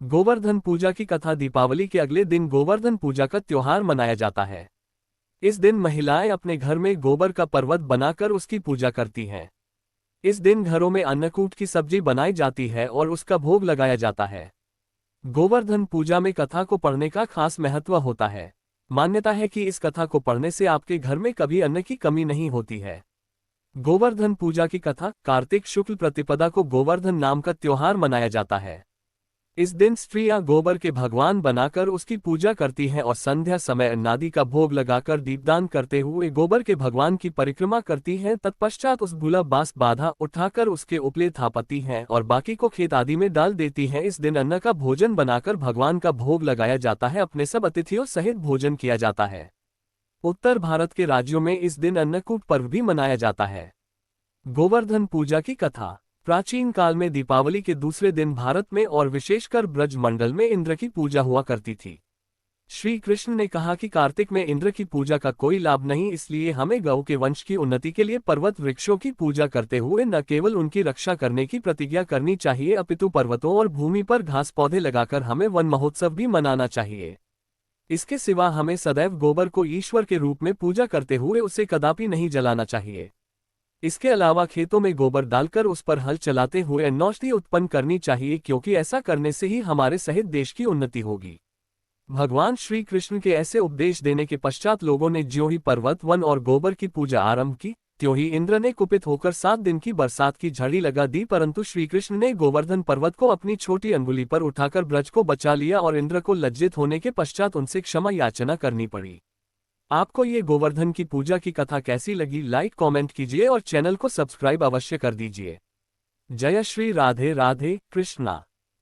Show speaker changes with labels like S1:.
S1: गोवर्धन पूजा की कथा। दीपावली के अगले दिन गोवर्धन पूजा का त्योहार मनाया जाता है। इस दिन महिलाएं अपने घर में गोबर का पर्वत बनाकर उसकी पूजा करती हैं। इस दिन घरों में अन्नकूट की सब्जी बनाई जाती है और उसका भोग लगाया जाता है। गोवर्धन पूजा में कथा को पढ़ने का खास महत्व होता है। मान्यता है कि इस कथा को पढ़ने से आपके घर में कभी अन्न की कमी नहीं होती है। गोवर्धन पूजा की कथा। कार्तिक शुक्ल प्रतिपदा को गोवर्धन नाम का त्योहार मनाया जाता है। इस दिन स्त्रियां गोबर के भगवान बनाकर उसकी पूजा करती हैं और संध्या समय अन्नादि का भोग लगाकर दीपदान करते हुए गोबर के भगवान की परिक्रमा करती हैं। तत्पश्चात उस भूला बांस बाधा उठाकर उसके उपले थापती हैं और बाकी को खेत आदि में डाल देती हैं। इस दिन अन्न का भोजन बनाकर भगवान का भोग लगाया जाता है। अपने सब अतिथियों सहित भोजन किया जाता है। उत्तर भारत के राज्यों में इस दिन अन्नकूट पर्व भी मनाया जाता है। गोवर्धन पूजा की कथा। प्राचीन काल में दीपावली के दूसरे दिन भारत में और विशेषकर ब्रज मंडल में इंद्र की पूजा हुआ करती थी। श्री कृष्ण ने कहा कि कार्तिक में इंद्र की पूजा का कोई लाभ नहीं, इसलिए हमें गौ के वंश की उन्नति के लिए पर्वत वृक्षों की पूजा करते हुए न केवल उनकी रक्षा करने की प्रतिज्ञा करनी चाहिए अपितु पर्वतों और भूमि पर घास पौधे लगाकर हमें वन महोत्सव भी मनाना चाहिए। इसके सिवा हमें सदैव गोबर को ईश्वर के रूप में पूजा करते हुए उसे कदापि नहीं जलाना चाहिए। इसके अलावा खेतों में गोबर डालकर उस पर हल चलाते हुए अन्नौषधि उत्पन्न करनी चाहिए, क्योंकि ऐसा करने से ही हमारे सहित देश की उन्नति होगी। भगवान श्री कृष्ण के ऐसे उपदेश देने के पश्चात लोगों ने ज्यों ही पर्वत वन और गोबर की पूजा आरंभ की, त्यों ही इंद्र ने कुपित होकर 7 दिन की बरसात की झड़ी लगा दी। परंतु श्री कृष्ण ने गोवर्धन पर्वत को अपनी छोटी अंगुली पर उठाकर ब्रज को बचा लिया और इंद्र को लज्जित होने के पश्चात उनसे क्षमा याचना करनी पड़ी। आपको ये गोवर्धन की पूजा की कथा कैसी लगी? लाइक कमेंट कीजिए और चैनल को सब्सक्राइब अवश्य कर दीजिए। जय श्री राधे राधे कृष्णा।